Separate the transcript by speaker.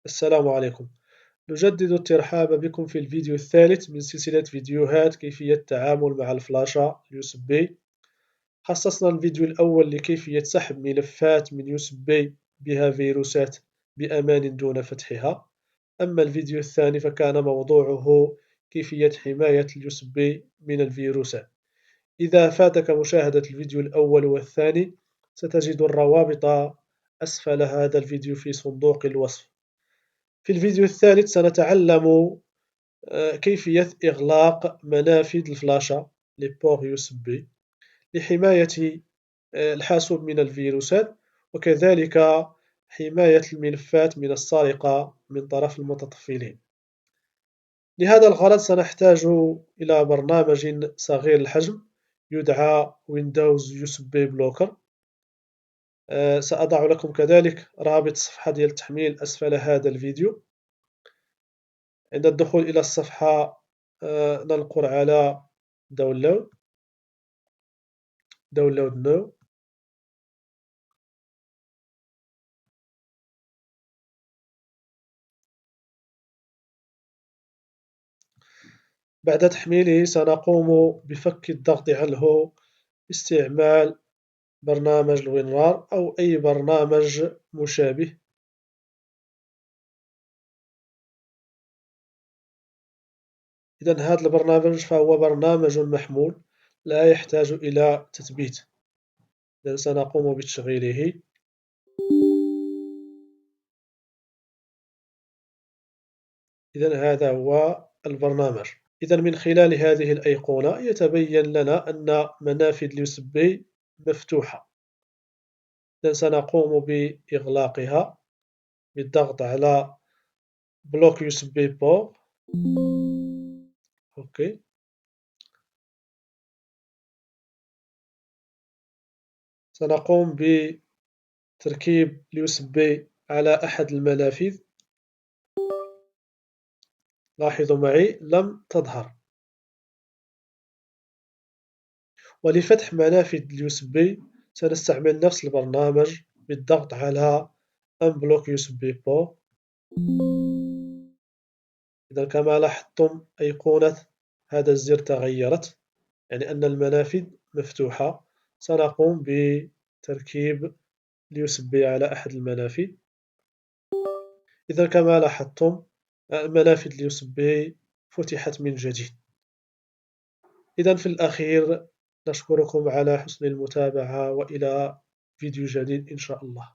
Speaker 1: السلام عليكم. نجدد الترحاب بكم في الفيديو الثالث من سلسلة فيديوهات كيفية التعامل مع الفلاشة USB. خصصنا الفيديو الأول لكيفية سحب ملفات من USB بها فيروسات بأمان دون فتحها. أما الفيديو الثاني فكان موضوعه كيفية حماية USB من الفيروسات. إذا فاتك مشاهدة الفيديو الأول والثاني ستجد الروابط أسفل هذا الفيديو في صندوق الوصف. في الفيديو الثالث سنتعلم كيفية إغلاق منافذ الفلاشة لبور USB لحماية الحاسوب من الفيروسات، وكذلك حماية الملفات من السرقة من طرف المتطفلين. لهذا الغرض سنحتاج إلى برنامج صغير الحجم يدعى Windows USB Blocker. سأضع لكم كذلك رابط صفحة ديال التحميل أسفل هذا الفيديو. عند الدخول إلى الصفحة ننقر على download now. بعد تحميله سنقوم بفك الضغط عنه باستعمال برنامج الوينرار أو أي برنامج مشابه. إذن هذا البرنامج فهو برنامج محمول لا يحتاج إلى تثبيت. إذن سنقوم بتشغيله. إذن هذا هو البرنامج. إذن من خلال هذه الأيقونة يتبين لنا أن منافذ اليوسبي مفتوحة. إذن سنقوم بإغلاقها بالضغط على بلوك USB port. أوكي. سنقوم بتركيب اليوسبي على أحد المنافذ. لاحظوا معي لم تظهر. ولفتح منافذ اليوسبي سنستعمل نفس البرنامج بالضغط على Unblock USB port. إذا كما لاحظتم أيقونة هذا الزر تغيرت، يعني أن المنافذ مفتوحة. سنقوم بتركيب اليوسبي على أحد المنافذ. إذا كما لاحظتم منافذ اليوسبي فتحت من جديد. إذا في الأخير نشكركم على حسن المتابعة، وإلى فيديو جديد إن شاء الله.